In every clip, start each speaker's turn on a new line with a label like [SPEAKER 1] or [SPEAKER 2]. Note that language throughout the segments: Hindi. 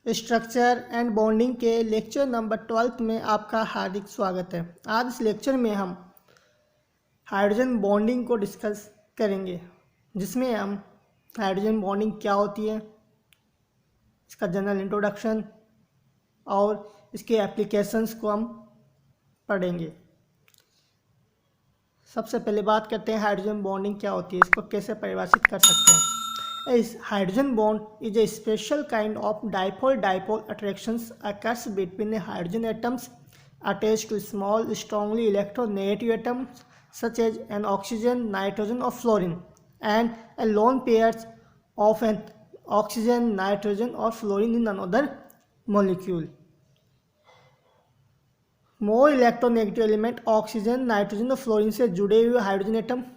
[SPEAKER 1] स्ट्रक्चर एंड बॉन्डिंग के लेक्चर नंबर 12 में आपका हार्दिक स्वागत है। आज इस लेक्चर में हम हाइड्रोजन बॉन्डिंग को डिस्कस करेंगे, जिसमें हम हाइड्रोजन बॉन्डिंग क्या होती है, इसका जनरल इंट्रोडक्शन और इसके एप्लीकेशंस को हम पढ़ेंगे। सबसे पहले बात करते हैं हाइड्रोजन बॉन्डिंग क्या होती है, इसको कैसे परिभाषित कर सकते हैं। Hydrogen bond is a special kind of dipole-dipole attractions occurs between hydrogen atoms attached to small, strongly electronegative atoms such as an oxygen, nitrogen, or fluorine, and a lone pairs of an oxygen, nitrogen, or fluorine in another molecule. More electronegative element oxygen, nitrogen और फ्लोरीन से जुड़े हुए हाइड्रोजन एटम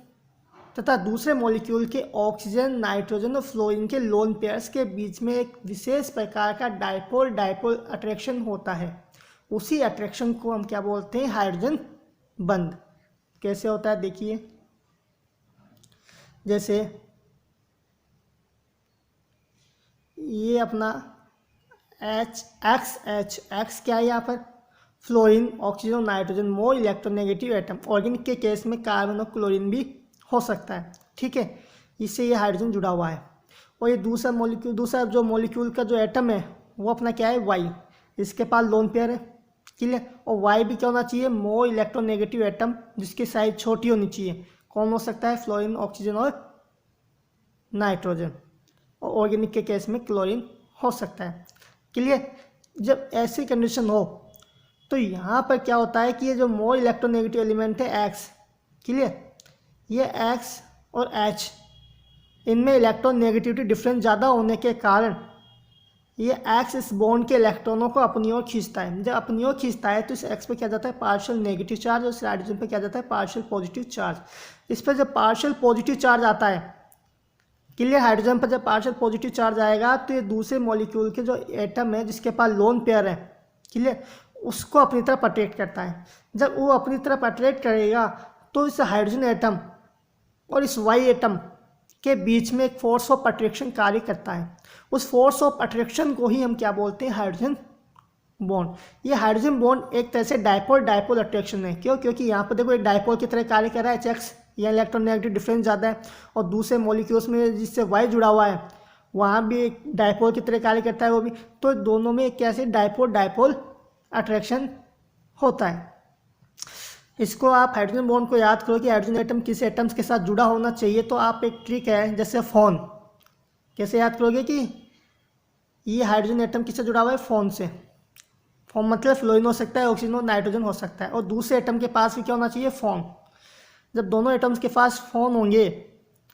[SPEAKER 1] तथा दूसरे मॉलिक्यूल के ऑक्सीजन, नाइट्रोजन और फ्लोरीन के लोन पेयर्स के बीच में एक विशेष प्रकार का डाइपोल डाइपोल अट्रैक्शन होता है। उसी अट्रैक्शन को हम क्या बोलते हैं, हाइड्रोजन बंध। कैसे होता है देखिए, जैसे ये अपना एक्स क्या है, यहाँ पर fluorine, oxygen, nitrogen, more electronegative atom. Organic के केस में कार्बन और क्लोरीन भी हो सकता है, ठीक है। इससे ये हाइड्रोजन जुड़ा हुआ है। और ये दूसरा जो मॉलिक्यूल का जो एटम है वो अपना क्या है, वाई। इसके पास लोन पेयर है, क्लियर। और वाई भी क्या होना चाहिए, मोर इलेक्ट्रोनेगेटिव एटम, जिसकी साइज छोटी होनी चाहिए। कौन हो सकता है, फ्लोरीन, ऑक्सीजन और नाइट्रोजन। और ऑर्गेनिक के केस में क्लोरीन हो सकता है, क्लियर। जब ऐसी कंडीशन हो तो यहाँ पर क्या होता है कि ये जो मोर इलेक्ट्रोनेगेटिव एलिमेंट है एक्स, क्लियर, ये एक्स और एच, इनमें इलेक्ट्रॉन नेगेटिविटी डिफरेंस ज़्यादा होने के कारण ये एक्स इस बॉन्ड के इलेक्ट्रॉनों को अपनी ओर खींचता है। जब अपनी ओर खींचता है तो इस एक्स पे क्या जाता है, पार्शियल नेगेटिव चार्ज, और इस हाइड्रोजन पे क्या जाता है, पार्शियल पॉजिटिव चार्ज। इस पर जब पार्शियल पॉजिटिव चार्ज आता है, क्लियर, हाइड्रोजन पर जब पार्शियल पॉजिटिव चार्ज आएगा तो ये दूसरे मॉलिक्यूल के जो एटम है जिसके पास लोन पेयर है, क्लियर, उसको अपनी तरफ अट्रैक्ट करता है। जब वो अपनी तरफ अट्रैक्ट करेगा तो इस हाइड्रोजन एटम और इस वाई एटम के बीच में एक फोर्स ऑफ अट्रैक्शन कार्य करता है। उस फोर्स ऑफ अट्रैक्शन को ही हम क्या बोलते हैं, हाइड्रोजन बॉन्ड। ये हाइड्रोजन बॉन्ड एक तरह से डाइपोल डाइपोल अट्रैक्शन है। क्यों? क्योंकि यहाँ पर देखो एक डाइपोल की तरह कार्य कर रहा है HX, या इलेक्ट्रोनेगेटिव डिफरेंस ज़्यादा है। और दूसरे मॉलिक्यूल्स में जिससे वाई जुड़ा हुआ है वहाँ भी एक डाइपोल की तरह कार्य करता है वो भी। तो दोनों में एक कैसे डाइपोल डाइपोल अट्रैक्शन होता है। इसको आप हाइड्रोजन बॉन्ड को याद करो कि हाइड्रोजन एटम किस एटम्स के साथ जुड़ा होना चाहिए। तो आप एक ट्रिक है, जैसे फोन, कैसे याद करोगे कि ये हाइड्रोजन एटम किससे जुड़ा हुआ है, फोन से। फोन मतलब फ्लोरीन हो सकता है, ऑक्सीजन और नाइट्रोजन हो सकता है। और दूसरे एटम के पास भी क्या होना चाहिए, फोन। जब दोनों एटम्स के पास फोन होंगे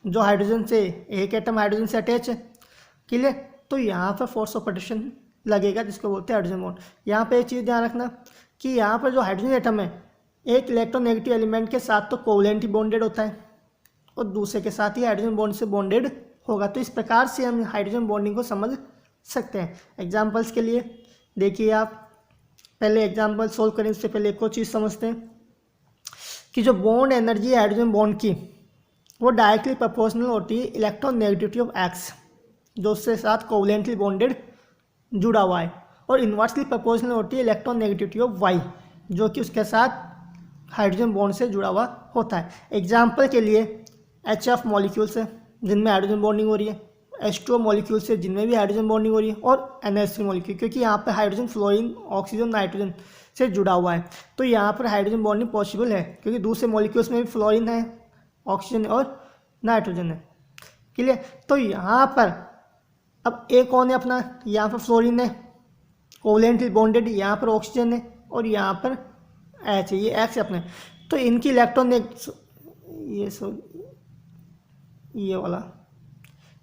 [SPEAKER 1] जो हाइड्रोजन से, एक एटम हाइड्रोजन से अटैच है, क्लियर, तो यहाँ पर फोर्स ऑफ अट्रैक्शन लगेगा, जिसको बोलते हैं हाइड्रोजन बॉन्ड। यहाँ पर एक चीज़ ध्यान रखना कि यहाँ पर जो हाइड्रोजन एटम है एक इलेक्ट्रोनेगेटिव एलिमेंट के साथ तो कोवलेंटली बॉन्डेड होता है और दूसरे के साथ ही हाइड्रोजन बॉन्ड से बॉन्डेड होगा। तो इस प्रकार से हम हाइड्रोजन बॉन्डिंग को समझ सकते हैं। एग्जांपल्स के लिए देखिए, आप पहले एग्जांपल सोल्व करें उससे पहले एक और चीज़ समझते हैं कि जो बॉन्ड एनर्जी है हाइड्रोजन बॉन्ड की, वो डायरेक्टली प्रोपोर्शनल होती है इलेक्ट्रॉन नेगेटिविटी ऑफ एक्स, जो उसके साथ कोवलेंटली बॉन्डेड जुड़ा हुआ है, और इन्वर्सली प्रोपोर्शनल होती है इलेक्ट्रॉन नेगेटिविटी ऑफ वाई, जो कि उसके साथ हाइड्रोजन बॉन्ड से जुड़ा हुआ होता है। एग्जाम्पल के लिए HF मॉलिक्यूल्स है जिनमें हाइड्रोजन बॉन्डिंग हो रही है, H2O मॉलिक्यूल्स है जिनमें भी हाइड्रोजन बॉन्डिंग हो रही है, और NH3 मॉलिक्यूल, क्योंकि यहाँ पर हाइड्रोजन फ्लोरीन, ऑक्सीजन, नाइट्रोजन से जुड़ा हुआ है। तो यहाँ पर हाइड्रोजन बॉन्डिंग पॉसिबल है, क्योंकि दूसरे मॉलिक्यूल्स में भी फ्लोरीन है, ऑक्सीजन और नाइट्रोजन है, क्लियर। तो यहाँ पर अब एक कौन है अपना, यहाँ पर फ्लोरीन है कोवलेंटली बॉन्डेड, यहाँ पर ऑक्सीजन है और यहाँ पर एच है, ये एक्स है अपने। तो इनकी इलेक्ट्रॉन ये वाला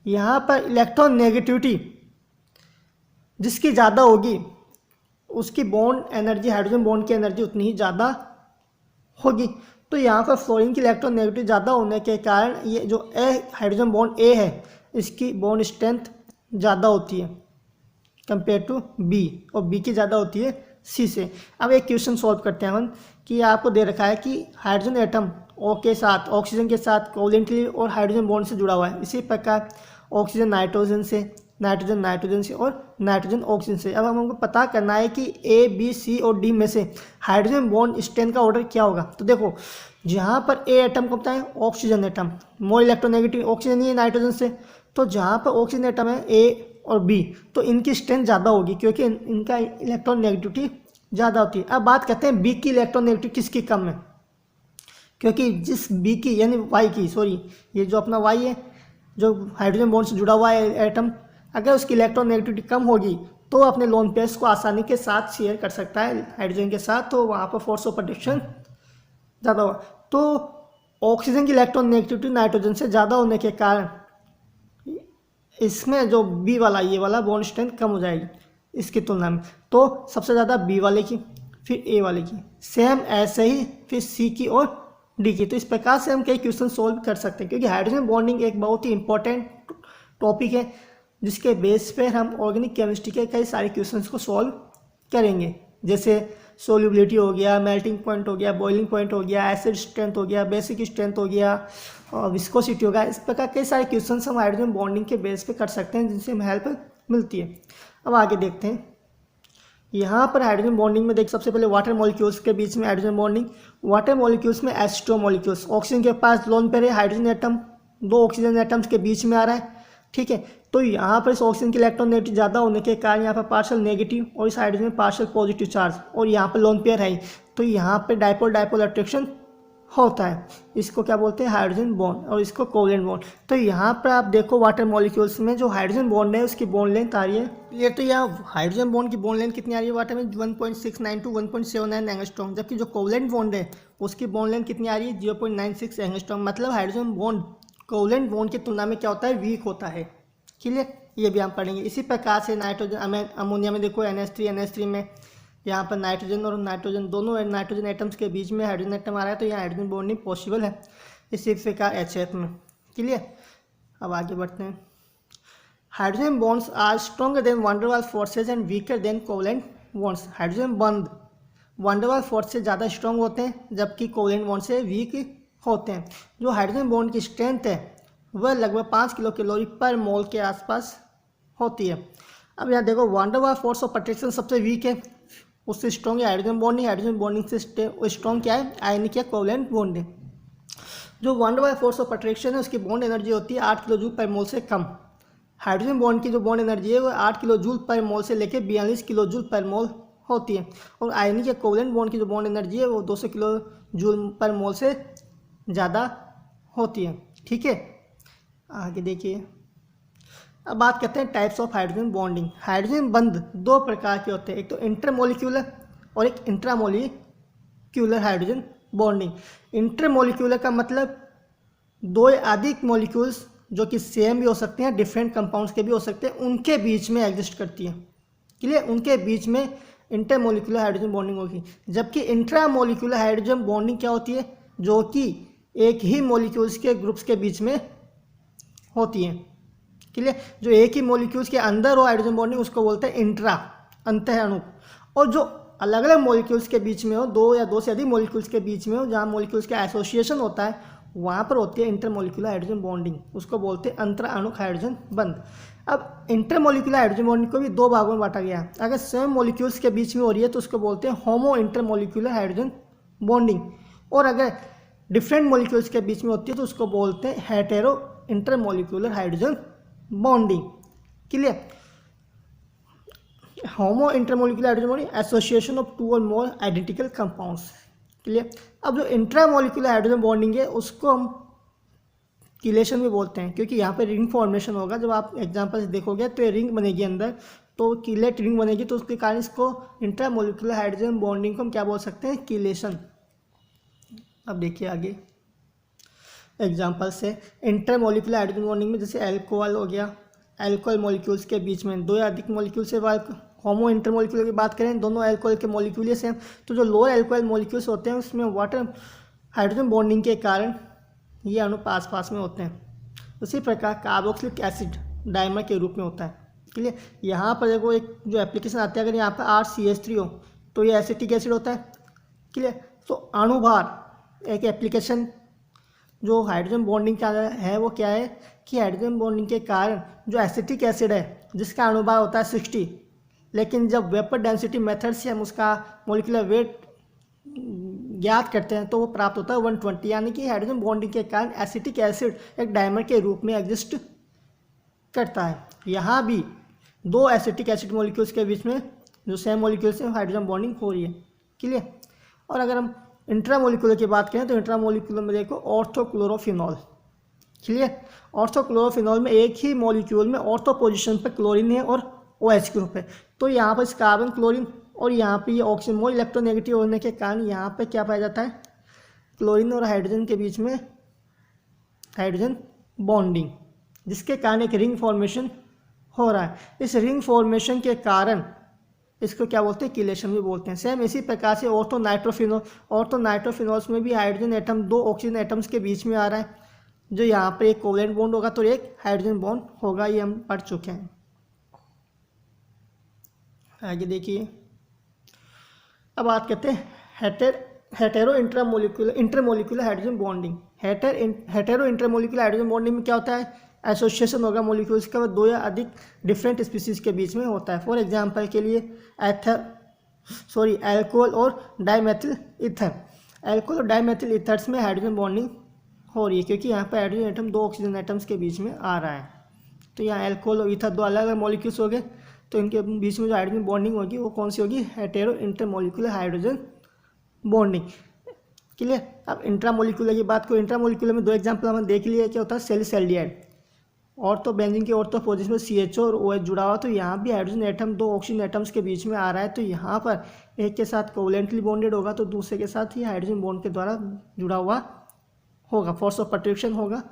[SPEAKER 1] यहाँ पर इलेक्ट्रॉन नेगेटिविटी जिसकी ज़्यादा होगी उसकी बॉन्ड एनर्जी, हाइड्रोजन बॉन्ड की एनर्जी उतनी ही ज़्यादा होगी। तो यहाँ पर फ्लोरीन की इलेक्ट्रॉन नेगेटिविटी ज़्यादा होने के कारण ये जो हाइड्रोजन बॉन्ड ए है इसकी बॉन्ड स्ट्रेंथ ज़्यादा होती है कंपेयर टू बी, और बी की ज़्यादा होती है सी से। अब एक क्वेश्चन सॉल्व करते हैं हम कि आपको दे रखा है कि हाइड्रोजन एटम ओ के साथ, ऑक्सीजन के साथ कोवलेंटली और हाइड्रोजन बॉन्ड से जुड़ा हुआ है। इसी प्रकार ऑक्सीजन नाइट्रोजन से, नाइट्रोजन नाइट्रोजन से और नाइट्रोजन ऑक्सीजन से। अब हमको पता करना है कि ए बी सी और डी में से हाइड्रोजन बॉन्ड स्ट्रेंथ का ऑर्डर क्या होगा। तो देखो जहाँ पर ए एटम को पता है oxygen atom, more electronegative oxygen ही है नाइट्रोजन से, तो जहाँ पर ऑक्सीजन एटम है ए और बी तो इनकी स्ट्रेंथ ज़्यादा होगी क्योंकि इनका इलेक्ट्रॉन नेगेटिविटी ज़्यादा होती है। अब बात करते हैं बी की इलेक्ट्रॉन नेगेटिविटी किसकी कम है, क्योंकि जिस बी की यानी वाई की, सॉरी ये जो अपना वाई है जो हाइड्रोजन बॉन्ड से जुड़ा हुआ है एटम, अगर उसकी इलेक्ट्रॉन नेगेटिविटी कम होगी तो अपने लोन पेयर्स को आसानी के साथ शेयर कर सकता है हाइड्रोजन के साथ, तो वहाँ पर फोर्स ऑफ अट्रैक्शन ज़्यादा होगा। तो ऑक्सीजन की इलेक्ट्रॉन नेगेटिविटी नाइट्रोजन से ज़्यादा होने के कारण इसमें जो बी वाला ये वाला बॉन्ड स्ट्रेंथ कम हो जाएगी इसकी तुलना में। तो सबसे ज़्यादा बी वाले की, फिर ए वाले की, सेम ऐसे ही फिर सी की और डी की। तो इस प्रकार से हम कई क्वेश्चन सोल्व कर सकते हैं क्योंकि हाइड्रोजन बॉन्डिंग एक बहुत ही इंपॉर्टेंट टॉपिक है जिसके बेस पर हम ऑर्गेनिक केमिस्ट्री के कई सारे क्वेश्चंस को सॉल्व करेंगे, जैसे सोल्यूबिलिटी हो गया, मेल्टिंग पॉइंट हो गया, बॉइलिंग पॉइंट हो गया, एसिड स्ट्रेंथ हो गया, बेसिक स्ट्रेंथ हो गया और विस्कोसिटी हो गया। इस प्रकार कई सारे क्वेश्चंस हम हाइड्रोजन बॉन्डिंग के बेस पे कर सकते हैं जिनसे हमें हेल्प मिलती है। अब आगे देखते हैं, यहाँ पर हाइड्रोजन बॉन्डिंग में देख सबसे पहले वाटर मॉलिक्यूल्स के बीच में हाइड्रोजन बॉन्डिंग। वाटर मॉलिक्यूल्स में H2O मॉलिक्यूल्स, ऑक्सीजन के पास लोन पेयर है, हाइड्रोजन एटम दो ऑक्सीजन एटम्स के बीच में आ रहा है, ठीक है। तो यहाँ पर इस ऑक्सीजन की इलेक्ट्रॉन नेगेटिव ज़्यादा होने के कारण यहाँ पर पार्शियल नेगेटिव और इस हाइड्रोजन में पार्शियल पॉजिटिव चार्ज और यहाँ पर लोन पेयर है, तो यहाँ पर डाइपोल डाइपोल अट्रैक्शन होता है। इसको क्या बोलते हैं, हाइड्रोजन बॉन्ड, और इसको कोवलेंट बॉन्ड। तो यहाँ पर आप देखो वाटर मॉलिक्यूल्स में जो हाइड्रोजन बॉन्ड है उसकी बॉन्ड लेंथ आ रही है ये, तो यहाँ हाइड्रोजन बॉन्ड की बॉन्ड लेंथ कितनी आ रही है वाटर में 1.69 टू 1.79 एंगस्ट्रॉम, जबकि जो कोवलेंट बॉन्ड है उसकी बॉन्ड लेंथ कितनी आ रही है 0.96 एंगस्ट्रॉम। मतलब हाइड्रोजन बॉन्ड कोवलेंट बॉन्ड की तुलना में क्या होता है, वीक होता है। क्लियर, ये भी हम पढ़ेंगे। इसी प्रकार से नाइट्रोजन अमोनिया में देखो NH3 में यहाँ पर नाइट्रोजन और नाइट्रोजन दोनों नाइट्रोजन एटम्स के बीच में हाइड्रोजन एटम आ रहा है, तो यहाँ हाइड्रोजन बॉन्डिंग पॉसिबल है। इसी प्रकार HF में। क्लियर, अब आगे बढ़ते हैं। Hydrogen bonds are stronger than van der Waals forces and weaker than covalent bonds. Hydrogen bond van der Waals force से ज़्यादा स्ट्रॉन्ग होते हैं जबकि कोवलेंट बॉन्ड से वीक होते हैं। जो हाइड्रोजन बॉन्ड की स्ट्रेंथ है वह लगभग 5 किलो कैलोरी पर मोल के आसपास होती है। अब यहाँ देखो van der Waals force of attraction सबसे वीक है, उससे स्ट्रॉन्ग है हाइड्रोजन बॉन्डिंग। हाइड्रोजन बॉन्डिंग से स्ट्रॉन्ग क्या है, आयनिक या कोवलेंट बॉन्डिंग। जो van der Waals force of attraction है उसकी बॉन्ड एनर्जी होती है 8 किलो जूल पर मोल से कम। हाइड्रोजन बॉन्ड की जो बॉन्ड एनर्जी है वो 8 किलो जूल पर मोल से लेकर 42 किलो जूल पर मोल होती है, और आयनिक या कोवलेंट बॉन्ड की जो बॉन्ड एनर्जी है वो 200 किलो जूल पर मोल से ज़्यादा होती है। ठीक है, आगे देखिए। अब बात करते हैं types of hydrogen bonding. Hydrogen बंध दो प्रकार के होते हैं, एक तो इंटरमोलिक्यूलर और एक इंट्रामोलिक्यूलर हाइड्रोजन बॉन्डिंग। इंटरमोलिक्यूलर का मतलब दो या अधिक मॉलिक्यूल्स जो कि सेम भी हो सकते हैं, डिफरेंट कंपाउंड्स के भी हो सकते हैं, उनके बीच में एग्जिस्ट करती है। क्लियर, उनके बीच में इंटरमोलिक्यूलर हाइड्रोजन बॉन्डिंग होगी। जबकि इंट्रामोलिक्यूलर हाइड्रोजन बॉन्डिंग क्या होती है, जो कि एक ही मॉलिक्यूल्स के ग्रुप्स के बीच में होती है। क्लियर, जो एक ही मॉलिक्यूल्स के अंदर हो हाइड्रोजन बॉन्डिंग उसको बोलते हैं इंट्रा, अंतः अणु। और जो अलग अलग मॉलिक्यूल्स के बीच में हो, दो या दो से अधिक मॉलिक्यूल्स के बीच में हो, जहाँ मॉलिक्यूल्स का एसोसिएशन होता है वहाँ पर होती है इंटरमोलिक्यूलर हाइड्रोजन बॉन्डिंग, उसको बोलते हैं अंतर अणुक हाइड्रोजन बंध। अब इंटरमोलिक्यूलर हाइड्रोजन बॉन्डिंग को भी दो भागों में बांटा गया है। अगर सेम मॉलिक्यूल्स के बीच में हो रही है तो उसको बोलते हैं होमो इंटरमोलिक्यूलर हाइड्रोजन बॉन्डिंग, और अगर डिफरेंट मॉलिक्यूल्स के बीच में होती है तो उसको बोलते हैं hetero intermolecular hydrogen bonding. Clear, homo intermolecular hydrogen bonding association of two और मोर आइडेंटिकल कंपाउंड्स। क्लियर, अब जो इंट्रामोलिक्यूलर हाइड्रोजन बॉन्डिंग है उसको हम किलेशन भी बोलते हैं, क्योंकि यहाँ पे रिंग फॉर्मेशन होगा। जब आप एग्जांपल्स देखोगे तो ये रिंग बनेगी अंदर, तो किलेट रिंग बनेगी, तो उसके कारण इसको इंट्रामोलिक्यूलर हाइड्रोजन बॉन्डिंग को हम क्या बोल सकते हैं, किलेशन। अब देखिए आगे एग्जाम्पल से इंटरमोलिक्यूलर हाइड्रोजन बॉन्डिंग में जैसे एल्कोहल हो गया, एल्कोहल मॉलिक्यूल्स के बीच में दो या अधिक मॉलिक्यूल से होमो इंटरमोलिक्यूलर की बात करें, दोनों एल्कोहल के मॉलिक्यूल से, तो जो लोअर एल्कोहल मॉलिक्यूल्स होते हैं उसमें वाटर हाइड्रोजन बॉन्डिंग के कारण ये अणु पास पास में होते हैं। उसी प्रकार कार्बोक्सिलिक एसिड डाइमर के रूप में होता है। क्लियर, यहाँ पर देखो एक जो एप्लीकेशन आती है, अगर यहाँ पर RCH3 हो तो ये एसिटिक एसिड होता है। क्लियर, तो अणुभार एक एप्लीकेशन जो हाइड्रोजन बॉन्डिंग का है वो क्या है कि हाइड्रोजन बॉन्डिंग के कारण जो एसिटिक एसिड है जिसका अणुभार होता है 60, लेकिन जब वेपर डेंसिटी मेथड से हम उसका मोलिकुलर वेट ज्ञात करते हैं तो वो प्राप्त होता है 120, यानी कि हाइड्रोजन बॉन्डिंग के कारण एसिटिक एसिड एक डायमर के रूप में एग्जिस्ट करता है। यहाँ भी दो एसिटिक एसिड मॉलिक्यूल्स के बीच में जो सेम मॉलिक्यूल्स हैं हाइड्रोजन बॉन्डिंग हो रही है, क्लियर। और अगर हम इंट्रामोलिकुलर की बात करें तो इंट्रामोलिकुलर में देखो ऑर्थोक्लोरोफिनॉल, क्लियर। ऑर्थोक्लोरोफिनॉल में एक ही मॉलिक्यूल में ऑर्थो पोजीशन पर क्लोरीन है और OH ग्रुप है, तो यहाँ पर इस कार्बन क्लोरीन और यहाँ पे ये ऑक्सीजन मोर इलेक्ट्रोनेगेटिव होने के कारण यहाँ पे क्या पाया जाता है, क्लोरीन और हाइड्रोजन के बीच में हाइड्रोजन बॉन्डिंग, जिसके कारण एक रिंग फॉर्मेशन हो रहा है। इस रिंग फॉर्मेशन के कारण इसको क्या बोलते हैं, किलेशन भी बोलते हैं। सेम इसी प्रकार से ऑर्थोनाइट्रोफिनॉल्स में भी हाइड्रोजन एटम दो ऑक्सीजन एटम्स के बीच में आ रहा है, जो यहाँ पर एक कोवेलेंट बॉन्ड होगा तो एक हाइड्रोजन बॉन्ड होगा, ये हम पढ़ चुके हैं। आगे देखिए, अब बात करते हैं hetero intermolecular hydrogen bonding. Hetero intermolecular hydrogen bonding में क्या होता है, एसोसिएशन होगा मॉलिक्यूल्स का, दो या अधिक डिफरेंट स्पीसीज के बीच में होता है। फॉर एग्जांपल के लिए एल्कोहल और डाइमेथिल ईथर। एल्कोहल और डाइमेथिल ईथर्स में हाइड्रोजन बॉन्डिंग हो रही है क्योंकि यहाँ पर हाइड्रोजन एटम दो ऑक्सीजन एटम्स के बीच में आ रहा है। तो यहाँ एल्कोहल और ईथर दो अलग अलग मॉलिक्यूल्स हो गए, तो इनके बीच में जो हाइड्रोजन बॉन्डिंग होगी वो कौन सी होगी, hetero intermolecular hydrogen bonding, clear. अब इंट्रामोलिकुलर की बात करो, इंट्रामोलिकुलर में दो एग्जांपल हमने देख लिए, क्या होता है सेलिसल्डिहाइड, ऑर्थो बेंजीन के ऑर्थो पोजीशन में CHO और OH जुड़ा हुआ, तो यहाँ भी हाइड्रोजन एटम दो ऑक्सीजन एटम्स के बीच में आ रहा है, तो यहाँ पर एक के साथ कोवेलेंटली बॉन्डेड होगा तो दूसरे के साथ ही हाइड्रोजन बॉन्ड के द्वारा जुड़ा हुआ होगा, फोर्स ऑफ अट्रैक्शन होगा।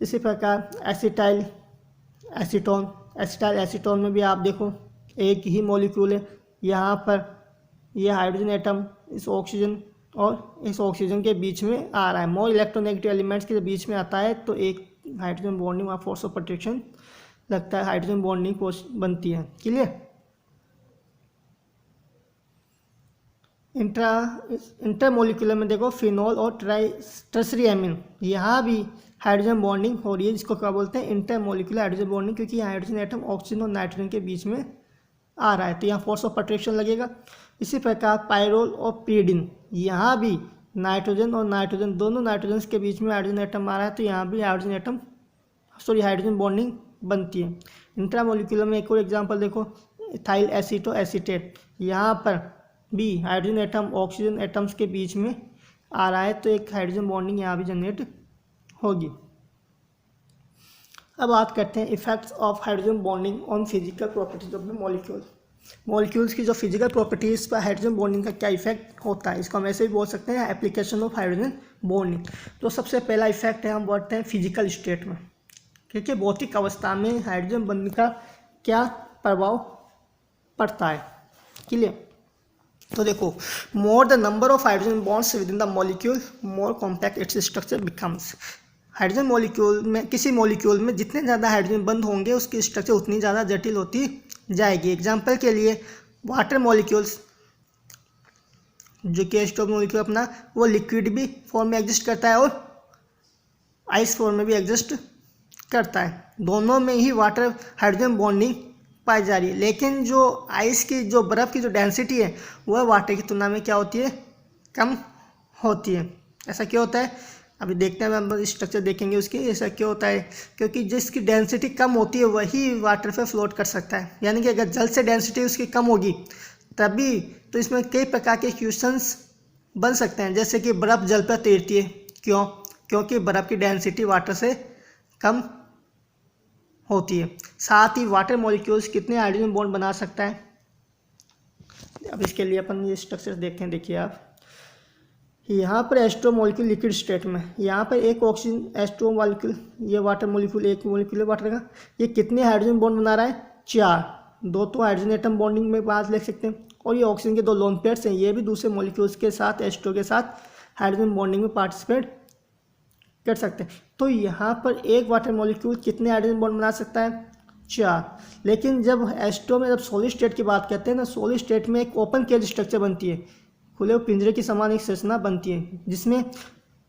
[SPEAKER 1] इसी प्रकार एसिटाइल एसीटोन में भी आप देखो एक ही मॉलिक्यूल है, यहाँ पर यह हाइड्रोजन एटम इस ऑक्सीजन और इस ऑक्सीजन के बीच में आ रहा है, मोर इलेक्ट्रोनेगेटिव एलिमेंट्स के बीच में आता है, तो एक हाइड्रोजन बॉन्डिंग वहाँ फोर्स ऑफ अट्रैक्शन लगता है, हाइड्रोजन बॉन्डिंग बनती है, क्लियर। इंटरमोलिकुलर में देखो फिनॉल और टर्सरी एमीन, यहाँ भी हाइड्रोजन बॉन्डिंग हो रही है, जिसको क्या बोलते हैं, इंटरमोलिकुलर हाइड्रोजन बॉन्डिंग, क्योंकि हाइड्रोजन एटम ऑक्सीजन और नाइट्रोजन के बीच में आ रहा है, तो यहाँ फोर्स ऑफ अट्रैक्शन लगेगा। इसी प्रकार पायरोल और पीरिडिन, यहाँ भी नाइट्रोजन और नाइट्रोजन दोनों नाइट्रोजन के बीच में हाइड्रोजन एटम आ रहा है, तो यहाँ भी हाइड्रोजन बॉन्डिंग बनती है। इंट्रामोलिकुलर में एक और एग्जांपल देखो, इथाइल एसीटोएसीटेट, यहाँ पर भी हाइड्रोजन एटम ऑक्सीजन एटम्स के बीच में आ रहा है, तो एक हाइड्रोजन बॉन्डिंग यहाँ भी जनरेट होगी। अब बात करते हैं effects of hydrogen bonding on physical properties of the molecules की जो फिजिकल प्रॉपर्टीज़ पर हाइड्रोजन बॉन्डिंग का क्या इफेक्ट होता है, इसको हम ऐसे भी बोल सकते हैं एप्लीकेशन ऑफ हाइड्रोजन बॉन्डिंग। तो सबसे पहला इफेक्ट है, हम बढ़ते हैं फिजिकल स्टेट में, क्योंकि भौतिक अवस्था में हाइड्रोजन बॉन्डिंग का क्या प्रभाव पड़ता है, क्लियर। तो देखो, more the number of hydrogen bonds with in the molecule more compact its structure becomes. Hydrogen molecule में, किसी मॉलिक्यूल में जितने ज़्यादा हाइड्रोजन बंद होंगे उसकी स्ट्रक्चर उतनी ज़्यादा जटिल होती जाएगी। एग्जाम्पल के लिए वाटर मॉलिक्यूल्स, जो कि H2O मॉलिक्यूल अपना वो लिक्विड भी फॉर्म में एग्जिस्ट करता है और आइस फॉर्म में भी एग्जिस्ट करता है, दोनों में ही वाटर हाइड्रोजन बॉन्डिंग पाई जा रही है। लेकिन जो आइस की, जो बर्फ़ की जो डेंसिटी है वह वाटर की तुलना में क्या होती है, कम होती है। ऐसा क्यों होता है, अभी देखते हैं, हम स्ट्रक्चर देखेंगे उसकी। ऐसा क्यों होता है, क्योंकि जिसकी डेंसिटी कम होती है वही वाटर पे फ्लोट कर सकता है, यानी कि अगर जल से डेंसिटी उसकी कम होगी तभी तो इसमें कई प्रकार के क्वेश्चंस बन सकते हैं, जैसे कि बर्फ़ जल पर तैरती है, क्यों, क्योंकि बर्फ़ की डेंसिटी वाटर से कम होती है। साथ ही वाटर मॉलिक्यूल्स कितने हाइड्रोजन बॉन्ड बना सकता है, अब इसके लिए अपन ये स्ट्रक्चर देखते हैं। देखिए आप, यहाँ पर H2O मॉलिक्यूल लिक्विड स्टेट में, यहाँ पर एक ऑक्सीजन H2O मॉलिक्यूल, ये वाटर मॉलिक्यूल, एक मॉलिक्यूल है वाटर का, ये कितने हाइड्रोजन बॉन्ड बना रहा है, 4, 2 तो हाइड्रोजन एटम बॉन्डिंग में बात लिख सकते हैं, और ये ऑक्सीजन के 2 लोन पेयर्स हैं, ये भी दूसरे मॉलिक्यूल्स के साथ H2O के साथ हाइड्रोजन बॉन्डिंग में पार्टिसिपेट कर सकते हैं। तो यहाँ पर एक वाटर मॉलिक्यूल कितने हाइड्रोजन बॉन्ड बना सकता है, 4। लेकिन जब H2O में जब सॉलिड स्टेट की बात करते हैं ना, सॉलिड स्टेट में एक ओपन केज स्ट्रक्चर बनती है, खुले पिंजरे की समान एक संरचना बनती है, जिसमें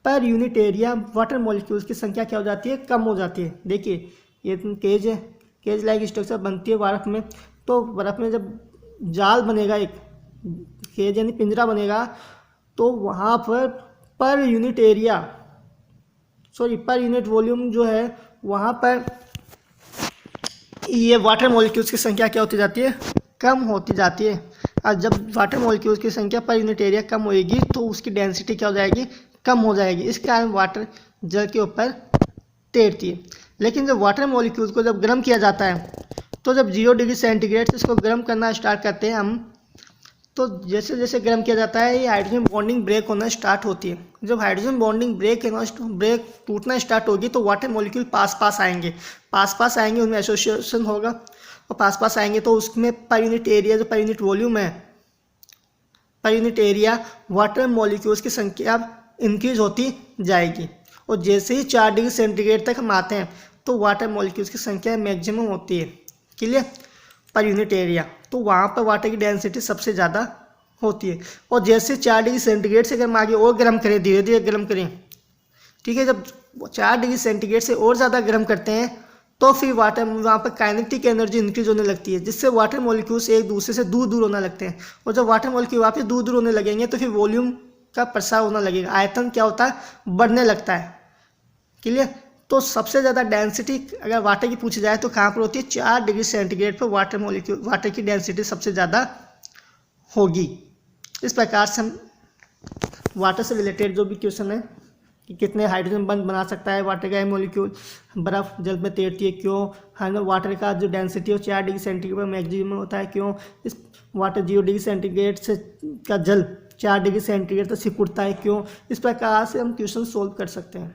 [SPEAKER 1] per unit area water molecules की संख्या क्या हो जाती है, कम हो जाती है। देखिए ये केज है, केज लाइक स्ट्रक्चर बनती है बर्फ़ में, तो बर्फ़ में जब जाल बनेगा, एक केज यानी पिंजरा बनेगा, तो वहाँ per unit area per unit volume जो है वहाँ पर ये वाटर मॉलिक्यूल्स की संख्या क्या होती जाती है, कम होती जाती है। और जब वाटर मॉलिक्यूल्स की संख्या पर यूनिट एरिया कम होएगी तो उसकी डेंसिटी क्या हो जाएगी, कम हो जाएगी। इस कारण वाटर जल के ऊपर तैरती है। लेकिन जब वाटर मॉलिक्यूल्स को जब गर्म किया जाता है, तो जब 0 डिग्री सेंटीग्रेड से इसको गर्म करना स्टार्ट करते हैं हम, तो जैसे जैसे गर्म किया जाता है ये हाइड्रोजन बॉन्डिंग ब्रेक होना स्टार्ट होती है। जब हाइड्रोजन बॉन्डिंग ब्रेक टूटना स्टार्ट होगी तो वाटर मॉलिक्यूल पास पास आएंगे, उनमें एसोसिएशन होगा, और पास आएंगे तो उसमें पर यूनिट एरिया, जो पर यूनिट वॉल्यूम है, per unit area water molecules की संख्या इंक्रीज होती जाएगी। और जैसे ही 4 डिग्री सेंटीग्रेड तक हम आते हैं तो वाटर मॉलिक्यूल्स की संख्या मैक्सिमम होती है, क्लियर, पर यूनिट एरिया। तो वहाँ पर वाटर की डेंसिटी सबसे ज़्यादा होती है। और जैसे 4 डिग्री सेंटीग्रेड से अगर हम आगे और गर्म करें, धीरे धीरे गर्म करें, ठीक है, जब 4 डिग्री सेंटीग्रेड से और ज़्यादा गर्म करते हैं तो फिर वाटर वहाँ पर काइनेटिक एनर्जी इंक्रीज होने लगती है, जिससे वाटर मॉलिक्यूल्स एक दूसरे से दूर दूर होने लगते हैं। और जब वाटर मॉलिक्यूल वापस दूर दूर होने लगेंगे तो फिर वॉल्यूम का प्रसार होने लगेगा, आयतन क्या होता है, बढ़ने लगता है, क्लियर। तो सबसे ज़्यादा डेंसिटी अगर वाटर की पूछी जाए तो कहाँ पर होती है, 4 डिग्री सेंटीग्रेड पर वाटर की डेंसिटी सबसे ज़्यादा होगी। इस प्रकार से हम वाटर से रिलेटेड जो भी क्वेश्चन है कि कितने हाइड्रोजन बंद बना सकता है वाटर का मॉलिक्यूल, बर्फ़ जल में तैरती है क्यों, हाँ वाटर का जो डेंसिटी है 4 डिग्री सेंटीग्रेड पर मैक्सिमम होता है क्यों, इस वाटर 0 डिग्री सेंटीग्रेड से का जल 4 डिग्री सेंटीग्रेड तक सिकुड़ता है क्यों, इस प्रकार से हम क्वेश्चन सोल्व कर सकते हैं।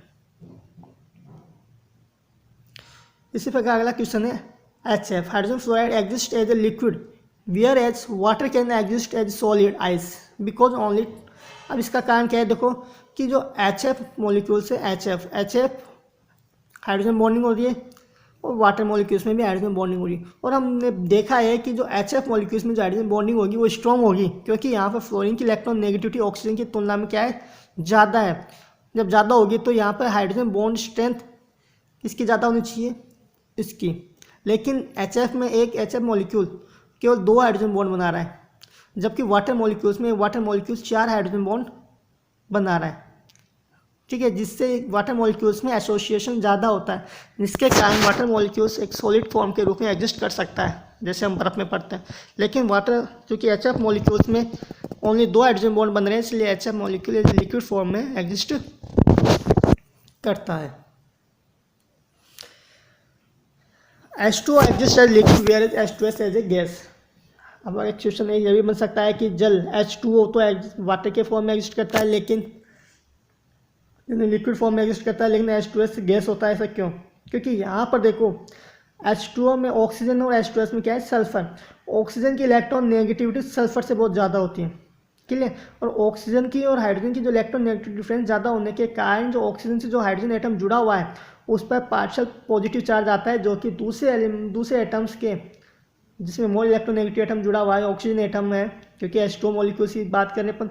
[SPEAKER 1] इसी प्रकार अगला क्वेश्चन है HF, hydrogen fluoride exist as a liquid whereas water can exist as solid ice because only. अब इसका कारण क्या है, देखो कि जो HF मॉलिक्यूल से HF हाइड्रोजन बॉन्डिंग हो रही है और वाटर मॉलिक्यूल्स में भी हाइड्रोजन बॉन्डिंग हो रही है। और हमने देखा है कि जो HF मॉलिक्यूल्स में जो हाइड्रोजन बॉन्डिंग होगी वो स्ट्रॉन्ग होगी, क्योंकि यहाँ पर फ्लोरीन की इलेक्ट्रॉन नेगेटिविटी ऑक्सीजन की तुलना में क्या है, ज़्यादा है। जब ज़्यादा होगी तो यहाँ पर हाइड्रोजन बॉन्ड स्ट्रेंथ इसकी ज़्यादा होनी चाहिए, इसकी। लेकिन HF में एक HF मॉलिक्यूल केवल 2 हाइड्रोजन बॉन्ड बना रहा है, जबकि वाटर मॉलिक्यूल्स में वाटर मॉलिक्यूल्स 4 हाइड्रोजन बॉन्ड बना रहा है, ठीक है, जिससे वाटर मॉलिक्यूल्स में एसोसिएशन ज़्यादा होता है, जिसके कारण वाटर मॉलिक्यूल्स एक सॉलिड फॉर्म के रूप में एग्जिस्ट कर सकता है, जैसे हम बर्फ़ में पढ़ते हैं। लेकिन वाटर क्योंकि HF मॉलिक्यूल्स में ओनली 2 हाइड्रोजन बॉन्ड बन रहे हैं, इसलिए HF मॉलिक्यूल लिक्विड फॉर्म में एग्जिस्ट करता है। H2O exist as liquid whereas H2S as a gas. अब एक क्वेश्चन ये भी बन सकता है कि जल H2O तो वाटर के फॉर्म में एग्जिस्ट करता है, लेकिन लिक्विड फॉर्म में एग्जिस्ट करता है, लेकिन H2S गैस होता है, ऐसा क्यों? क्योंकि यहाँ पर देखो H2O में ऑक्सीजन और H2S में क्या है, सल्फर। ऑक्सीजन की इलेक्ट्रॉन नेगेटिविटी सल्फर से बहुत ज़्यादा होती है, क्लियर। और ऑक्सीजन की और हाइड्रोजन की जो इलेक्ट्रॉन नेगेटिव डिफरेंस ज़्यादा होने के कारण जो ऑक्सीजन से जो हाइड्रोजन एटम जुड़ा हुआ है उस पर पार्शियल पॉजिटिव चार्ज आता है, जो कि दूसरे एटम्स के जिसमें मोर इलेक्ट्रोनेगेटिव एटम जुड़ा हुआ है ऑक्सीजन एटम है, क्योंकि H2O मॉलिक्यूल की बात करने पर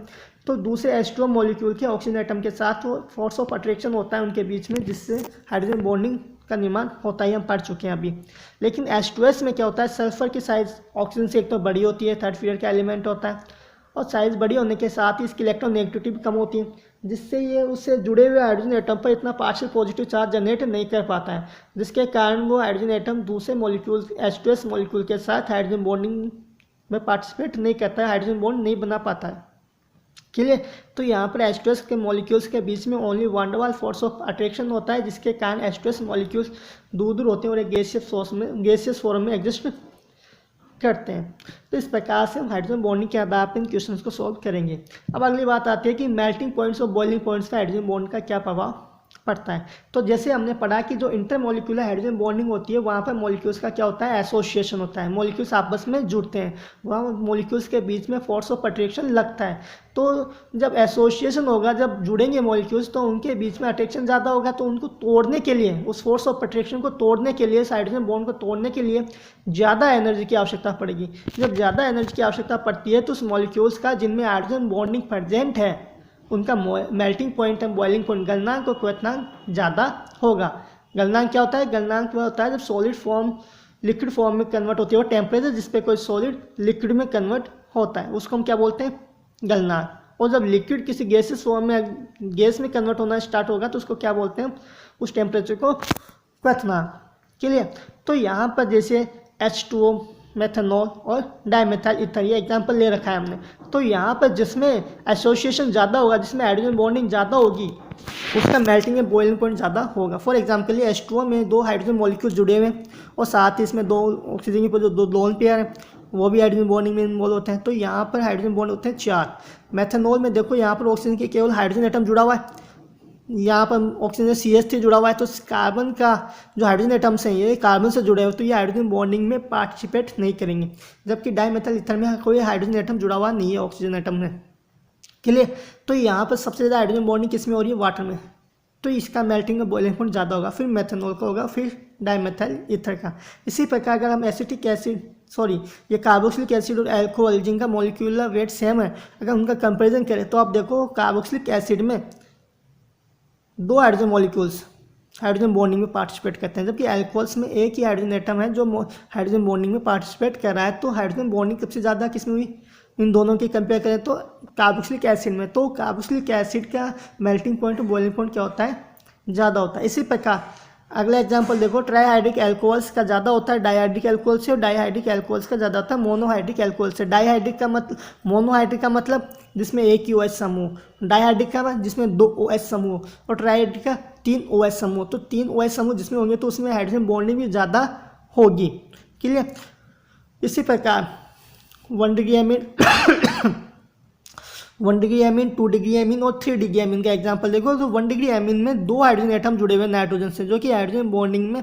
[SPEAKER 1] तो दूसरे H2O मॉलिक्यूल के ऑक्सीजन एटम के साथ फोर्स ऑफ अट्रैक्शन होता है उनके बीच में, जिससे हाइड्रोजन बॉन्डिंग का निर्माण होता है, हम पढ़ चुके हैं अभी। लेकिन H2S में क्या होता है, सल्फर की साइज़ ऑक्सीजन से एक तो बड़ी होती है, 3rd पीरियड का एलिमेंट होता है, और साइज़ बड़ी होने के साथ ही इसकी इलेक्ट्रॉन नेगेटिविटी भी कम होती है, जिससे ये उससे जुड़े हुए हाइड्रोजन एटम पर इतना पार्शियल पॉजिटिव चार्ज जनरेट नहीं कर पाता है, जिसके कारण वो हाइड्रोजन एटम दूसरे मॉलिक्यूल H2S मॉलिक्यूल के साथ हाइड्रोजन बॉन्डिंग में पार्टिसिपेट नहीं करता है, हाइड्रोजन बॉन्ड नहीं बना पाता है, क्लियर। तो यहाँ पर H2S के मॉलिक्यूल्स के बीच में only van Waals force of attraction होता है, जिसके कारण H2S मॉलिक्यूल्स दूर दूर होते हैं और एक गैसियस फॉर्म में एग्जिस्ट करते हैं। तो इस प्रकार से हम हाइड्रोजन बॉन्डिंग के आधार पर इन क्वेश्चंस को सॉल्व करेंगे। अब अगली बात आती है कि मेल्टिंग पॉइंट्स और बॉइलिंग पॉइंट्स का हाइड्रोजन बॉन्ड का क्या प्रभाव पड़ता है। तो जैसे हमने पढ़ा कि जो इंटरमॉलिक्यूलर हाइड्रोजन बॉन्डिंग होती है वहाँ पर मॉलिक्यूल्स का क्या होता है, एसोसिएशन होता है, मॉलिक्यूल्स आपस में जुड़ते हैं, वहाँ मॉलिक्यूल्स के बीच में फोर्स ऑफ अट्रैक्शन लगता है। तो जब एसोसिएशन होगा, जब जुड़ेंगे मॉलिक्यूल्स तो उनके बीच में अट्रैक्शन ज़्यादा होगा, तो उनको तोड़ने के लिए, उस फोर्स ऑफ अट्रैक्शन को तोड़ने के लिए, हाइड्रोजन बॉन्ड को तोड़ने के लिए ज़्यादा एनर्जी की आवश्यकता पड़ेगी। जब ज़्यादा एनर्जी की आवश्यकता पड़ती है तो उस मॉलिक्यूल्स का जिनमें हाइड्रोजन बॉन्डिंग प्रेजेंट है उनका melting point and boiling point गलनांक और क्वथनांक ज़्यादा होगा। गलनांक क्या होता है? गलनांक वह होता है जब सॉलिड फॉर्म लिक्विड फॉर्म में कन्वर्ट होती है, और टेम्परेचर जिस पे कोई सॉलिड लिक्विड में कन्वर्ट होता है उसको हम क्या बोलते हैं? गलनांक। और जब लिक्विड किसी गैसेस फॉर्म में गैस में कन्वर्ट होना स्टार्ट होगा तो उसको क्या बोलते हैं? उस टेम्परेचर को क्वथनांक। क्लियर? तो यहाँ पर जैसे H2O, मेथनॉल और डाइमेथाइल ईथर ये एग्जांपल ले रखा है हमने। तो यहाँ पर जिसमें एसोसिएशन ज़्यादा होगा, जिसमें हाइड्रोजन बॉन्डिंग ज़्यादा होगी, उसका मेल्टिंग एंड बॉइलिंग पॉइंट ज़्यादा होगा। फॉर एग्जांपल ये H2O में 2 हाइड्रोजन मॉलिक्यूल जुड़े हुए हैं और साथ ही इसमें 2 ऑक्सीजन के जो 2 लोन पेयर हैं वो भी हाइड्रोजन बॉन्डिंग में इन्वॉल्व होते हैं। तो यहाँ पर हाइड्रोजन बॉन्ड होते हैं 4। मेथनॉल में देखो यहाँ पर ऑक्सीजन के केवल हाइड्रोजन एटम जुड़ा हुआ है, यहाँ पर ऑक्सीजन CH3 जुड़ा हुआ है, तो कार्बन का जो हाइड्रोजन एटम्स हैं ये कार्बन से जुड़े हुए, तो ये हाइड्रोजन बॉन्डिंग में पार्टिसिपेट नहीं करेंगे। जबकि डाइमेथाइल ईथर में कोई हाइड्रोजन एटम जुड़ा हुआ नहीं है ऑक्सीजन एटम में। क्लियर? तो यहाँ पर सबसे ज़्यादा हाइड्रोजन बॉन्डिंग किस में हो रही है? वाटर में। तो इसका मेल्टिंग और बॉइलिंग पॉइंट ज़्यादा होगा, फिर मेथनॉल का होगा, फिर डाइमेथाइल ईथर का। इसी प्रकार अगर हम एसिटिक एसिड ये कार्बोक्सिलिक एसिड और अल्कोहल जिनका मॉलिक्यूलर वेट सेम है, अगर उनका कंपेरिजन करें तो आप देखो कार्बोक्सिलिक एसिड में 2 हाइड्रोजन मॉलिक्यूल्स हाइड्रोजन बॉन्डिंग में पार्टिसिपेट करते हैं, जबकि अल्कोहल्स में एक ही हाइड्रोजन एटम है जो हाइड्रोजन बॉन्डिंग में पार्टिसिपेट कर रहा है। तो हाइड्रोजन बॉन्डिंग सबसे ज़्यादा किस में हुई? इन दोनों की कंपेयर करें तो कार्बोक्सिलिक एसिड में। तो कार्बोक्सिलिक एसिड का मेल्टिंग पॉइंट और बॉइलिंग पॉइंट क्या होता है? ज़्यादा होता है। इसी प्रकार अगला एग्जांपल देखो, ट्राईहाइड्रिक अल्कोहल्स का ज़्यादा होता है डाईहाइड्रिक अल्कोहल से, और डाईहाइड्रिक अल्कोहल्स का ज़्यादा होता है मोनोहाइड्रिक अल्कोहल से। डाईहाइड्रिक का मतलब, मोनोहाइड्रिक का मतलब जिसमें एक ही OH समूह, डाईहाइड्रिक का जिसमें 2 OH समूह, और ट्राईहाइड्रिक का 3 OH समूह। तो 3 OH समूह जिसमें होंगे तो उसमें हाइड्रोजन बॉन्डिंग भी ज़्यादा होगी। क्लियर? इसी प्रकार 1 degree amine 1 degree amine, 2 degree amine और 3 डिग्री एमीन का एग्जांपल देखो। तो 1 डिग्री एमीन में 2 हाइड्रोजन एटम जुड़े हुए नाइट्रोजन से, जो कि हाइड्रोजन बॉन्डिंग में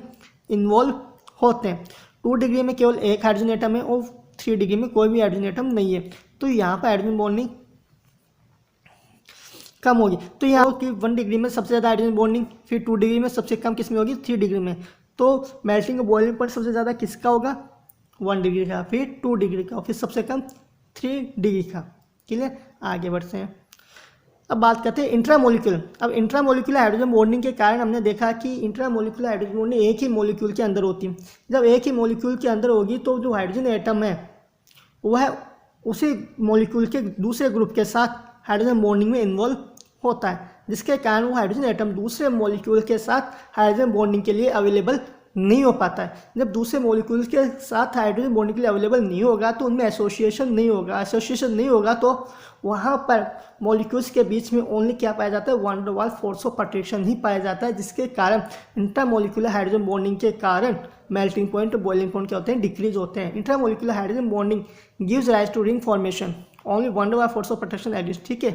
[SPEAKER 1] इन्वॉल्व होते हैं। 2 डिग्री में केवल एक हाइड्रोजन एटम है और 3 डिग्री में कोई भी हाइड्रोजन एटम नहीं है। तो यहाँ पर हाइड्रोजन बॉन्डिंग कम होगी। तो यहाँ की 1 डिग्री में सबसे ज़्यादा हाइड्रोजन बॉन्डिंग, फिर 2 डिग्री में सबसे कम किस में होगी? 3 डिग्री में। तो मेल्टिंग और बॉइलिंग पॉइंट सबसे ज़्यादा किसका होगा? 1 डिग्री का, फिर 2 डिग्री का, और फिर सबसे कम 3 डिग्री का। क्लियर? आगे बढ़ते हैं। अब बात करते हैं इंट्रामोलिक्यूलर। अब इंट्रामोलिक्यूलर हाइड्रोजन बॉन्डिंग के कारण हमने देखा कि इंट्रामोलिक्यूलर हाइड्रोजन बॉन्डिंग एक ही मॉलिक्यूल के अंदर होती है। जब एक ही मॉलिक्यूल के अंदर होगी तो जो हाइड्रोजन एटम है वह उसी मॉलिक्यूल के दूसरे ग्रुप के साथ हाइड्रोजन बॉन्डिंग में इन्वॉल्व होता है, जिसके कारण वो हाइड्रोजन एटम दूसरे मॉलिक्यूल के साथ हाइड्रोजन बॉन्डिंग के लिए अवेलेबल नहीं हो पाता है। जब दूसरे मॉलिक्यूल के साथ हाइड्रोजन बॉन्डिंग के लिए अवेलेबल नहीं होगा तो उनमें एसोसिएशन नहीं होगा, तो वहाँ पर मॉलिक्यूल्स के बीच में ओनली क्या पाया जाता है? One Waals force of attraction ही पाया जाता है, जिसके कारण इंट्रामोलिक्यूलर हाइड्रोजन बॉन्डिंग के कारण मेल्टिंग पॉइंट और बॉइलिंग पॉइंट क्या होते हैं? डिक्रीज होते हैं। Intramolecular hydrogen bonding gives rise to ring formation, only van Waals force of attraction exist. ठीक है,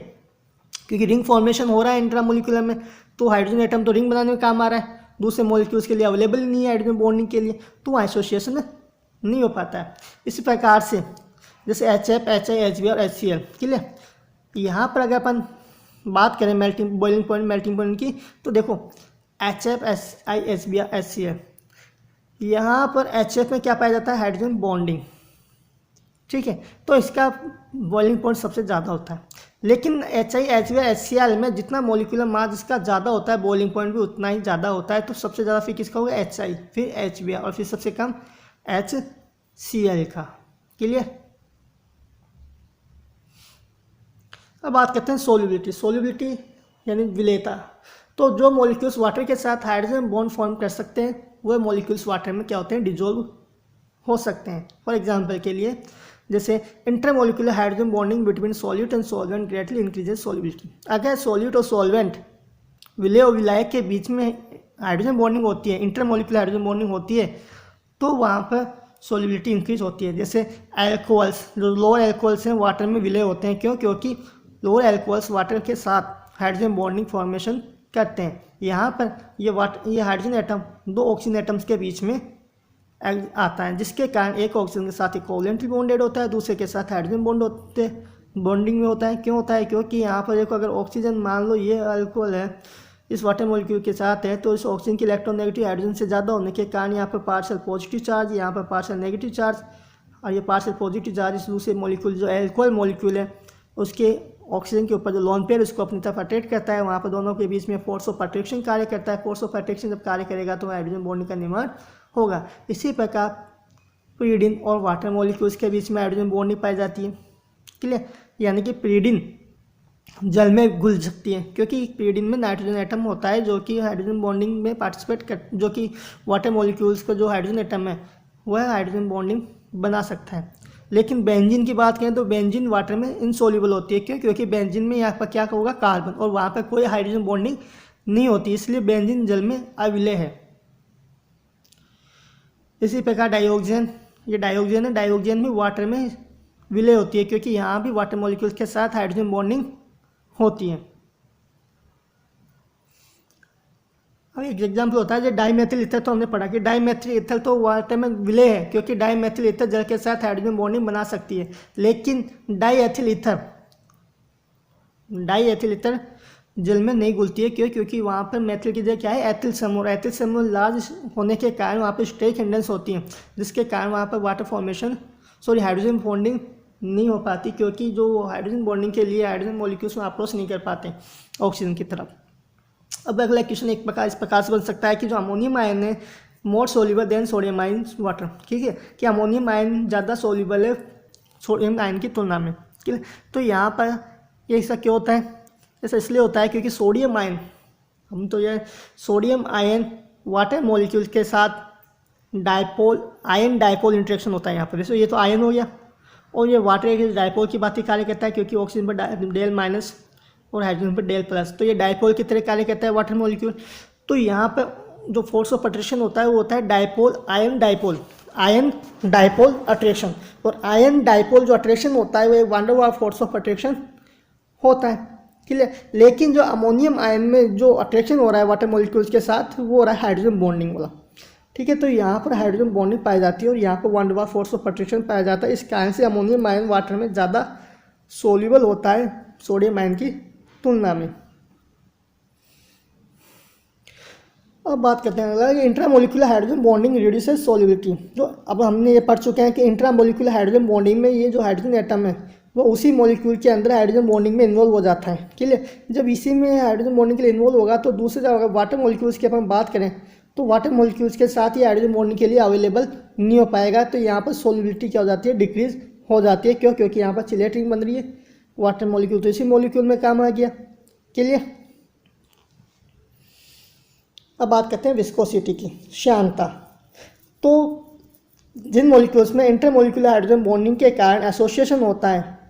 [SPEAKER 1] क्योंकि रिंग फॉर्मेशन हो रहा है इंट्रामोलिक्यूलर में, तो हाइड्रोजन एटम तो रिंग बनाने में काम आ रहा है, दूसरे मॉलिक्यूल्स के लिए अवेलेबल नहीं है हाइड्रोजन बॉन्डिंग के लिए, तो वहाँ एसोसिएशन नहीं हो पाता है। इसी प्रकार से जैसे HF, HI, HB और HCl। क्लियर? यहाँ पर अगर अपन बात करें melting boiling point melting point की, तो देखो HF, HI, HB और HCl, यहाँ पर HF में क्या पाया जाता है? Hydrogen bonding. ठीक है, तो इसका बॉइलिंग पॉइंट सबसे ज़्यादा होता है। लेकिन HI, HB और HCl में जितना मॉलिक्यूलर मास जिसका ज़्यादा होता है बॉइलिंग पॉइंट भी उतना ही ज़्यादा होता है। तो सबसे ज़्यादा फिर किसका होगा? HI, फिर HB और फिर सबसे कम HCl का। क्लियर? अब बात करते हैं सोल्यूबिलिटी यानी विलेयता। तो जो मॉलिक्यूल्स वाटर के साथ हाइड्रोजन बॉन्ड फॉर्म कर सकते हैं वह मॉलिक्यूल्स वाटर में क्या होते हैं? डिजोल्व हो सकते हैं। फॉर एग्जांपल के लिए जैसे intermolecular hydrogen bonding between solute and solvent greatly increases solubility. अगर सॉल्यूट और सॉल्वेंट विलेय और विलायक के बीच में हाइड्रोजन बॉन्डिंग होती है, इंटरमोलिकुलर हाइड्रोजन बॉन्डिंग होती है, तो वहाँ पर सॉल्युबिलिटी इंक्रीज होती है। जैसे अल्कोहल्स, जो लोअर अल्कोहल्स हैं वाटर में विलय होते हैं, क्यों? क्योंकि लोअर अल्कोहल्स वाटर के साथ हाइड्रोजन बॉन्डिंग फॉर्मेशन करते हैं। यहाँ पर ये हाइड्रोजन एटम 2 ऑक्सीजन एटम्स के बीच में आता है, जिसके कारण एक ऑक्सीजन के साथ कोवलेंटली बॉन्डेड होता है, दूसरे के साथ हाइड्रोजन बॉन्डिंग में होता है। क्यों होता है? क्योंकि यहाँ पर देखो, अगर ऑक्सीजन मान लो ये अल्कोहल है इस वाटर मॉलिक्यूल के साथ है, तो इस ऑक्सीजन की इलेक्ट्रोनेगेटिव हाइड्रोजन से ज़्यादा होने के कारण यहाँ पर पार्शियल पॉजिटिव चार्ज, यहाँ पर पार्शियल नेगेटिव चार्ज, और ये पार्शियल पॉजिटिव चार्ज इस दूसरे मॉलिक्यूल जो अल्कोहल मॉलिक्यूल है उसके ऑक्सीजन के ऊपर जो लोन पेयर उसको अपनी तरफ अट्रैक्ट करता है, वहाँ पर दोनों के बीच में फोर्स ऑफ अट्रैक्शन कार्य करता है। फोर्स ऑफ अट्रैक्शन जब कार्य करेगा तो हाइड्रोजन बॉन्डिंग का निर्माण होगा। इसी प्रकार pyridine और वाटर मॉलिक्यूल्स के बीच में हाइड्रोजन बॉन्डिंग पाई जाती है। क्लियर, यानी कि pyridine जल में घुल सकती है, क्योंकि pyridine में नाइट्रोजन एटम होता है जो कि हाइड्रोजन बॉन्डिंग में पार्टिसिपेट कर, जो कि वाटर मॉलिक्यूल्स का जो हाइड्रोजन एटम है वह हाइड्रोजन बॉन्डिंग बना सकता है। लेकिन बेंजीन की बात करें तो बेंजीन वाटर में इनसोल्यूबल होती है। क्यों? क्योंकि बेंजीन में यहाँ पर क्या होगा, कार्बन, और वहाँ पर कोई हाइड्रोजन बॉन्डिंग नहीं होती, इसलिए बेंजीन जल में अविलय है। इसी प्रकार डाइऑक्सीजन, ये डाइऑक्सीजन है, डाइऑक्सीजन भी वाटर में विलय होती है, क्योंकि यहाँ भी वाटर मॉलिक्यूल्स के साथ हाइड्रोजन बॉन्डिंग होती है। अब एक एग्जाम्पल होता है जो डाईमेथिल ईथर, तो हमने पढ़ा कि डाईमेथिल ईथर तो वाटर में विलय है, क्योंकि डाईमेथिल ईथर जल के साथ हाइड्रोजन बॉन्डिंग बना सकती है। लेकिन डाईएथिल ईथर जल में नहीं घुलती है। क्यों? क्योंकि वहाँ पर मेथिल की जगह क्या है, एथिल समूह, एथिल समूह लार्ज होने के कारण वहाँ पर स्टेक हिंडेंस होती है, जिसके कारण वहाँ पर वाटर फॉर्मेशन हाइड्रोजन बॉन्डिंग नहीं हो पाती, क्योंकि जो हाइड्रोजन बॉन्डिंग के लिए हाइड्रोजन मॉलिक्यूल्स में अप्रोच नहीं कर पाते ऑक्सीजन की तरफ। अब अगला क्वेश्चन इस प्रकार से बन सकता है कि जो अमोनियम आयन है more soluble than sodium ion water. ठीक है, कि अमोनियम आयन ज़्यादा सोल्यूबल है सोडियम आयन की तुलना में। ठीक है, तो यहाँ पर ये ऐसा क्यों होता है? ऐसा इसलिए होता है क्योंकि sodium ion, sodium ion water molecule के साथ आयन डायपोल इंटरेक्शन होता है यहाँ पर। जैसे ये तो आयन हो गया, और ये वाटर एक डायपोल की बात ही कार्य करता है, क्योंकि ऑक्सीजन पर डेल माइनस और हाइड्रोजन पर डेल प्लस, तो ये डायपोल की तरह कार्य करता है वाटर मॉलिक्यूल। तो यहाँ पर जो फोर्स ऑफ अट्रैक्शन होता है वो होता है आयन डायपोल अट्रैक्शन। और आयन डायपोल जो अट्रैक्शन होता है वो van der Waals force of attraction होता है। क्लियर, लेकिन जो अमोनियम आयन में जो अट्रैक्शन हो रहा है वाटर मॉलिक्यूल्स के साथ वो हो रहा है हाइड्रोजन बॉन्डिंग वाला। ठीक है, तो यहाँ पर हाइड्रोजन बॉन्डिंग पाई जाती है और यहाँ पर van der Waals force of attraction पाया जाता है। इस कारण से अमोनियम आयन वाटर में ज़्यादा सोल्यूबल होता है सोडियम आयन की तुलना में। अब बात करते हैं intramolecular hydrogen bonding reduces solubility. जो अब हमने ये पढ़ चुके हैं कि इंट्रामोलिकुलर हाइड्रोजन बॉन्डिंग में ये जो हाइड्रोजन एटम है वो उसी मॉलिक्यूल के अंदर हाइड्रोजन बॉन्डिंग में इन्वॉल्व हो जाता है। क्लियर, जब इसी में हाइड्रोजन बॉन्डिंग के लिए इन्वॉल्व होगा तो दूसरे जगह वाटर मॉलिक्यूल्स की अपन बात करें तो वाटर मॉलिक्यूल्स के साथ ही हाइड्रोजन बॉन्डिंग के लिए अवेलेबल नहीं हो पाएगा। तो यहाँ पर सोल्युबिलिटी क्या हो जाती है, डिक्रीज हो जाती है। क्यों? क्योंकि यहाँ पर चिलेट रिंग बन रही है, वाटर मॉलिक्यूल तो इसी मॉलिक्यूल में काम आ गया। क्लियर, अब बात करते हैं विस्कोसिटी की, श्यानता। तो जिन मॉलिक्यूल्स में इंटरमॉलिक्यूलर हाइड्रोजन बॉन्डिंग के कारण एसोसिएशन होता है,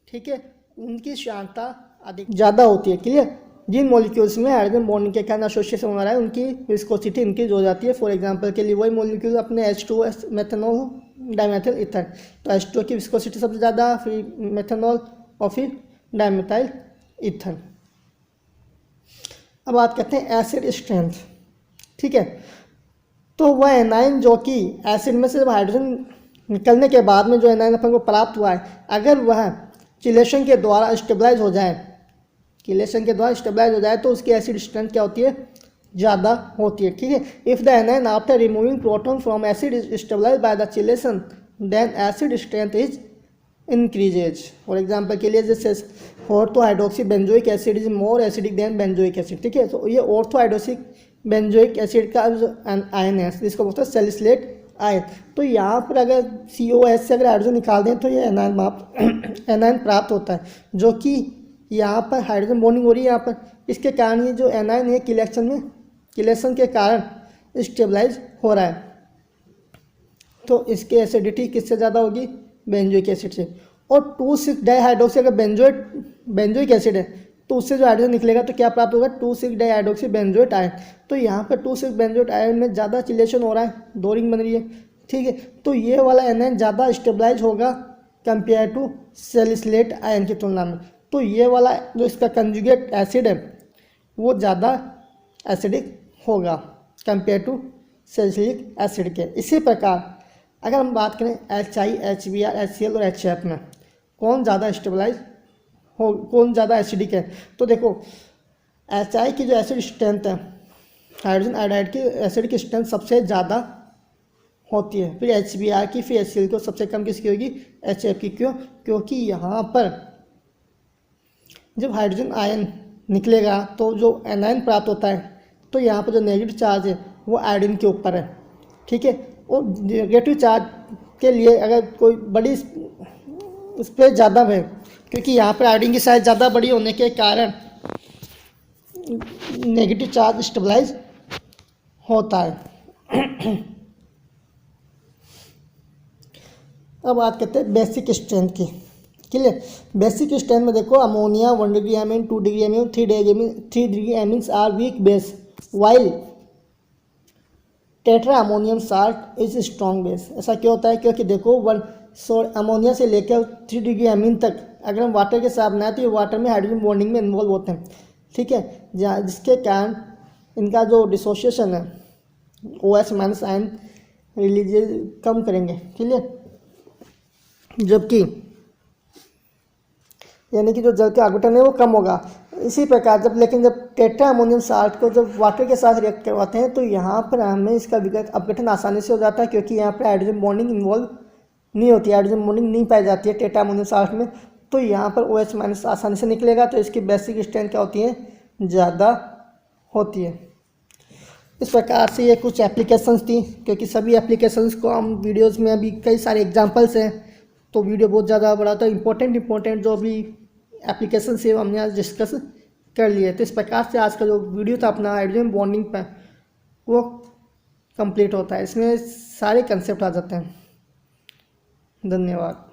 [SPEAKER 1] ठीक है, उनकी श्यानता अधिक ज़्यादा होती है। क्लियर, जिन मॉलिक्यूल्स में हाइड्रोजन बॉन्डिंग के कारण एसोसिएशन हो रहा है उनकी विस्कोसिटी इंक्रीज हो जाती है। फॉर एग्जांपल के लिए वही मॉलिक्यूल अपने H2 मेथनॉल डाइमेथिल ईथर, तो H2 की विस्कोसिटी सबसे ज़्यादा, फिर मेथनॉल और फिर डाइमेथाइल ईथर। अब बात करते हैं एसिड स्ट्रेंथ। ठीक है, तो वह एनाइन जो कि एसिड में से हाइड्रोजन निकलने के बाद में जो एनाइन अपन को प्राप्त हुआ है, अगर वह चिलेशन के द्वारा स्टेबलाइज हो जाए, तो उसकी एसिड स्ट्रेंथ क्या होती है, ज़्यादा होती है। ठीक है, if the anion after removing proton from acid is stabilize by the chelation then acid strength is increases. For example के लिए जैसे ortho hydroxy benzoic acid is more acidic than benzoic acid. ठीक है, तो ये ऑर्थो हाइड्रोक्सिक बेंजोइक एसिड का आयन है, जिसको बोलते हैं सैलिसिलेट आयन। तो यहाँ पर अगर COH से अगर हाइड्रोजन निकाल दें तो ये एनाइन प्राप्त होता है, जो कि यहाँ पर हाइड्रोजन बॉन्डिंग हो रही है यहाँ पर। इसके कारण ये जो एनाइन है किलेशन के कारण स्टेबलाइज हो रहा है। तो इसकी एसिडिटी किससे ज़्यादा होगी, बेंजोइक एसिड से। और 2,6 डाइहाइड्रोक्सी अगर बेंजोइक एसिड है तो उससे जो हाइड्रोजन निकलेगा तो क्या प्राप्त होगा, 2,6 डाइहाइड्रोक्सी बेंजोएट आयन। तो यहाँ पर 2,6 बेंजोएट आयन में ज़्यादा चिलेशन हो रहा है, 2 रिंग बन रही है। ठीक है, तो ये वाला एनाइन ज़्यादा स्टेबलाइज होगा कंपेयर टू सैलिसिलेट आयन की तुलना में। तो ये वाला जो इसका कंजुगेट एसिड है वो ज़्यादा एसिडिक होगा कंपेयर टू सैलिसिलिक एसिड के। इसी प्रकार अगर हम बात करें HI, HBr, HCl और HF में कौन ज़्यादा स्टेबलाइज हो, कौन ज़्यादा एसिडिक है, तो देखो HI की जो एसिड स्ट्रेंथ है, हाइड्रोजन आयोडाइड की एसिड की स्ट्रेंथ सबसे ज़्यादा होती है, फिर HBr की, फिर HCl की, सबसे कम किसकी होगी, HF की। क्यों? क्योंकि यहाँ पर जब हाइड्रोजन आयन निकलेगा तो जो एनायन प्राप्त होता है, तो यहाँ पर जो नेगेटिव चार्ज है वो आयोडीन के ऊपर है, ठीक है। और नेगेटिव चार्ज के लिए अगर कोई बड़ी स्पेस ज़्यादा है, क्योंकि यहाँ पर आयोडीन की साइज ज़्यादा बड़ी होने के कारण नेगेटिव चार्ज स्टेबलाइज होता है। अब बात करते हैं बेसिक स्ट्रेंथ की। क्लियर। बेसिक स्ट्रेंथ में देखो, ammonia 1 degree amine, 2 degree amine, 3 degree amines are weak base, while tetra ammonium salt is strong base. ऐसा क्यों होता है? क्योंकि देखो अमोनिया से लेकर 3 डिग्री एमीन तक अगर हम वाटर के साथ बनाए तो ये वाटर में हाइड्रोजन बॉन्डिंग में इन्वॉल्व होते हैं, ठीक है, जिसके कारण इनका जो डिसोसिएशन है OH माइनस आयन रिलीज कम करेंगे। क्लियर। जबकि यानी कि जो जल का आगुटन है वो कम होगा। इसी प्रकार जब टेट्रा अमोनियम साल्ट को जब वाटर के साथ रिएक्ट करवाते हैं तो यहाँ पर हमें इसका अपघटन आसानी से हो जाता है, क्योंकि यहाँ पर हाइड्रोजन बॉन्डिंग इन्वॉल्व नहीं होती है, हाइड्रोजन बॉन्डिंग नहीं पाई जाती है टेट्रा अमोनियम साल्ट में, तो यहाँ पर OH माइनस आसानी से निकलेगा, तो इसकी बेसिक स्ट्रेंथ क्या होती है? ज़्यादा होती है। इस प्रकार से ये कुछ एप्लीकेशंस थी, क्योंकि सभी एप्लीकेशंस को हम वीडियोज़ में अभी कई सारे एग्जाम्पल्स हैं तो वीडियो बहुत ज़्यादा बड़ा, तो इम्पोर्टेंट जो भी एप्लीकेशन से हमने आज डिस्कस कर लिए। तो इस प्रकार से आज का जो वीडियो था अपना हाइड्रोजन बॉन्डिंग पर वो कंप्लीट होता है। इसमें सारे कंसेप्ट आ जाते हैं। धन्यवाद।